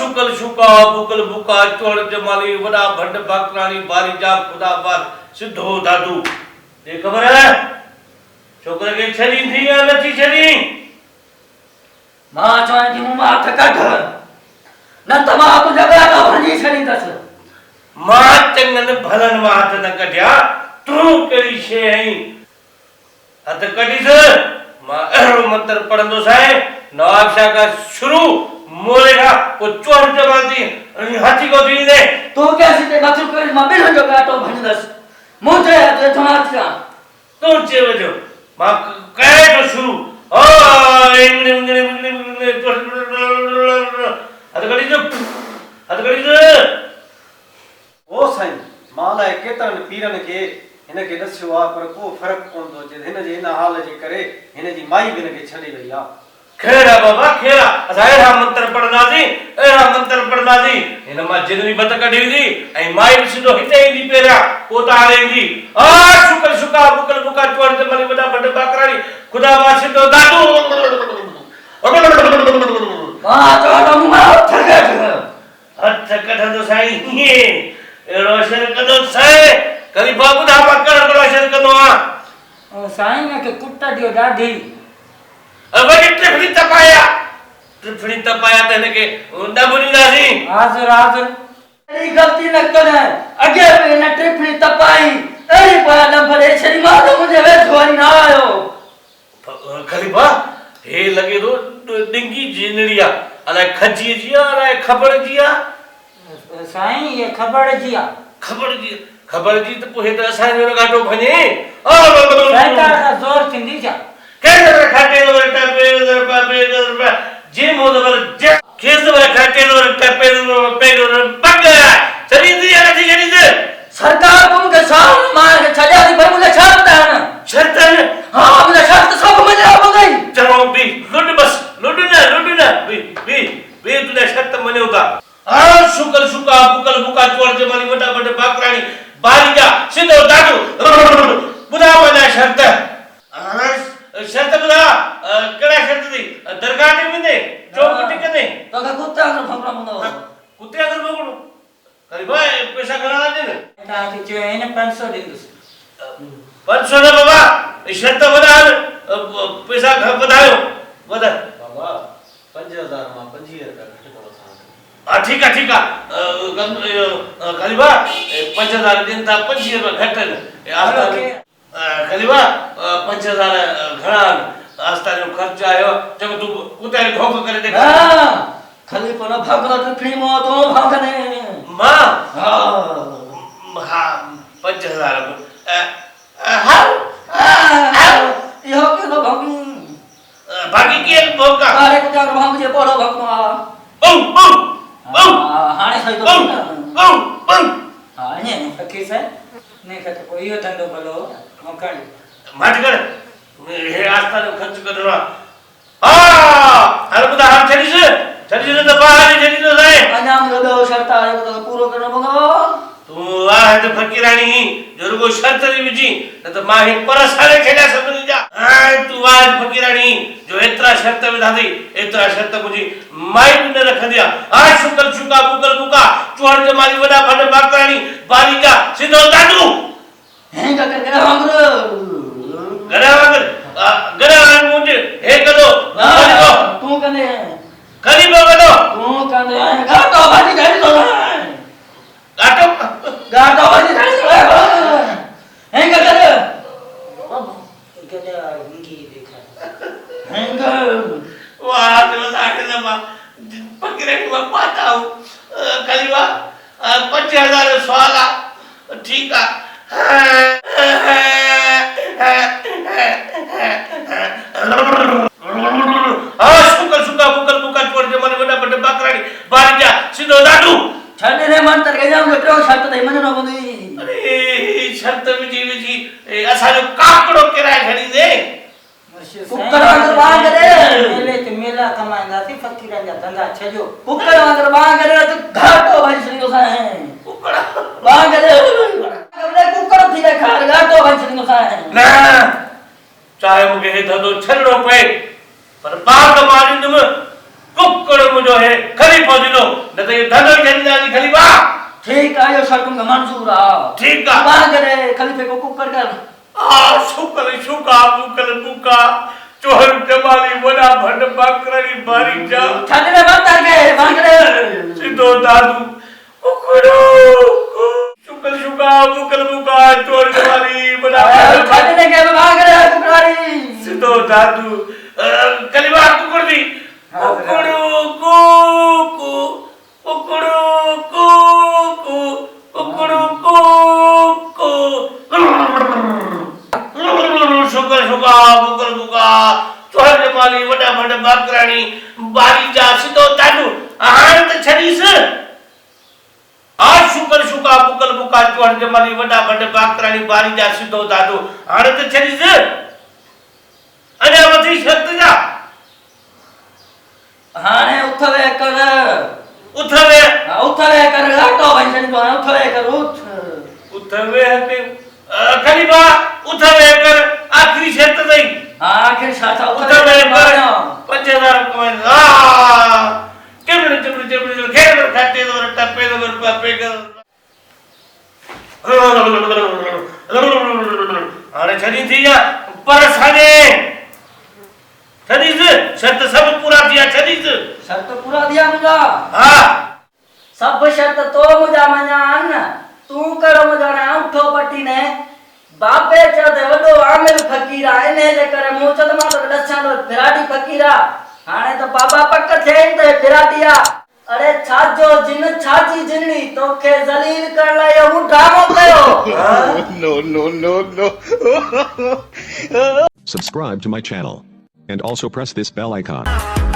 शुकल शुका बुकल बुका चोड़ जमाली वड़ा भंड बाकरानी बारी जा खुदा बार सिद्धो दादू ये खबर है छोकरे के छड़ी थी या नथी छड़ी मां चवां थी मूं हथ कढ न त मां आपको जॻह तो भॼी छॾींदसि मां चङनि भलनि मां हथ न कढिया तूं कहिड़ी शइ आहीं हथ कढीस मां अहिड़ो मंत्र पढ़ंदुसि आहे नवाब शाह का शुरू मोले का वो चोर जमाती हाथी को दीने तू कैसे ते मथुर को मां बिन जो गाटो भॼंदसि मुझे ते थमात का तू चे वजो मां कहे तो शुरू ओ हथ कढीस ओ साईं माला केतरनि पीरनि खे हिन खे ॾसियो आहे पर को फ़र्क़ु कोन थो अचे हिन जे हिन हाल जे करे हिन जी माई बि हिन खे छॾे वई आहे खैर है बाबा खैर असां अहिड़ा मंत्र पढ़ंदासीं हिन मां जिन बि बत कढी ईंदी ऐं माई बि सिधो हिते ईंदी पहिरियां पोइ त हाणे ईंदी आ शुकर शुका बुकल बुका चोड़ जमाली वॾा भंड बाकरानी खुदा बा सिधो दादू मां चवां मूं हथ कढ हथ कढंदो साईं अहिड़ो शर कंदो साईं कली बाबू दा पकड़ अहिड़ो शर कंदो आहे साईं ने के कुट दियो ॾाढी वॾी टिफड़ी तपाया त हिनखे न भुलींदासीं हाज़िर अहिड़ी ग़लती न कर अॻे बि हिन टिफड़ी तपाई अहिड़ी पोयां न भरे छॾी मां त मुंहिंजे वेझो वरी न आयो खलीफ़ा हे लॻे थो डिंगी जिनड़ी आहे अलाए खजीअ जी आहे अलाए ख़बर जी आहे साईं ये ख़बर जी आहे ख़बर जी त पोइ हे त असांजो घाटो भञे सरकार सां ज़ोर थींदी छा केर खाटे नो टपे पे जे मोदवर जे केस वर खाटे नो टपे नो पे नो पग चली दी अथी जड़ी से सरकार तुम के सामने मार छजा दी पर मुझे शर्त है ना शर्त हां मुझे शर्त सब मजा आ गई चलो भी लुट ना भी तुझे शर्त मने होगा आ शुकल शुका बुकल बुका चोड़ जमाली वडा वडा बाकरानी बारी जा सिधो दादू बुधा बना शर्त शर्त बुधा केड़ा शर्त थी दरगाह ते मिले चौक टिकने तो का कुत्ते अगर भगड़ा मनो कुत्ते अगर भगड़ो करी भाई पैसा घणा दे ने ता के जो है ने 500 दींदुस 500 ना बाबा शर्त वधा पैसा वधायो वधा बाबा 5000 मां 5000 रुपया घट करो ठीक है खलीफा 5000 दिन था 25 रुपया घट खलीफा 5000 घणा आस्ता जो खर्च आयो जब तू कुत्ते धोख करे दे हां खलीफा ना भागला तो फ्री में तो भागने मां हां 5000 यो के तो भागी बाकी के भोगा अरे को जा भाग जे पड़ो भगवा हाणे सही तो हां ने सखी से ने के तो कोई धंधो भलो मकड़ मत कर हे आस्था जो खर्च करवा हां हर बुदा हाथ छड़ी से तो बाहर छड़ी तो जाए अनाम दो शर्त आए तो पूरो करनो पगो तू वाह तो फकीरानी जरूर को शर्त री विजी न तो मां ही परसाले खेला समझ जा तू वाह फकीरानी जो एतरा शर्त विधादी एतरा शर्त मुजी माई ने रख दिया आज शुक्ल शुका बुकल बुका चोड़ जमाली वडा भंड बाकरानी बारी का सिधो दादू हैं का कर वांगरो गरा मुझे हे कदो तू कने करी बगदो तू कने गाटो भाजी जाई तो गाटो भाजी जाई तो हैं का कर गदा हिंगी देखा हैं का वाह तो साके ना पकड़े को पाता हूं कलीवा 5000 सवाला ठीक है शुक्र शुक्र बुकल बुका चोड़ जमाने वडा बड़ बाकरानी बारी जा सिधो दादू छने रे मन तर के जाम जो शर्त दे मन न बंदी अरे शर्त विजी असा जो काकड़ो किराए खड़ी दे कुकर वांगर बांग रे मेले ते मेला कमांदा थी फकीरा जा धंधा छजो कुकर वांगर बांग रे तो घाटो भाई सरियो सा है कुकर बांग रे कुकर थी रे खार घाटो भाई सरियो सा है ना चाहे मुके हे धंधो छड़ो पे पर बाग मारी तुम कुकड़ मुझो है खलीफो दिनो न त यो धंधो छॾींदासीं खलीफा ठीक आहे इहो शर्त मूंखे मंज़ूर आहे ठीकु आहे दुआ करे खलीफ़े को कुकर कर शुक्र शुका बुकल बुका चोर जमाली वॾा भंड बाकरानी बारी जा छॾ रे बंदर खे वांगड़े सिधो दादू कुकड़ो शुक्र शुका बुकल बुका चोर जमाली वॾा छॾ रे के वांगड़े कुकरारी सिधो दादू कलीवा कुकड़ दी कुकड़ो को कुकड़ो को कुकड़ो को शुक्र शुका बुकल बुका चोर जमाली वॾा भंड बाकरानी बारी जा सिधो दादू हाणे त छॾीस शुक्र शुका बुकल बुका चोर जमाली वॾा भंड बाकरानी बारी जा सिधो दादू हाणे त छॾीस अञा वधी शर्त जा हाणे उथवे कर उथवे कर घाटो भई छॾींदो हाणे उथवे कर उथवे के खलीफा उथवे कर आखिरी शर्त दई आखिर छा था उथवे कर 5000 कमाई केमरे खेर खाते दो टपे दो पे कर हाणे छॾी थी या पर साने छॾीस शर्त सब पूरा थिया छॾीस शर्त पूरा दिया मुंहिंजा हां सब शर्त तो मुंहिंजा मञान तू कर मुंहिंजो ना उठो पटी ने बापे चद वॾो आमिर फ़कीर आहे इने जे करे मूं चद मां तो ॾसां तो फिराटी फ़कीर आ हाणे तो बाबा पक थे त फिराटी आ अरे छाजो जिन छाजी जिननी तोखे ज़लील कर लाइ हूं ड्रामो कयो No. Subscribe to my channel. And also press this bell icon.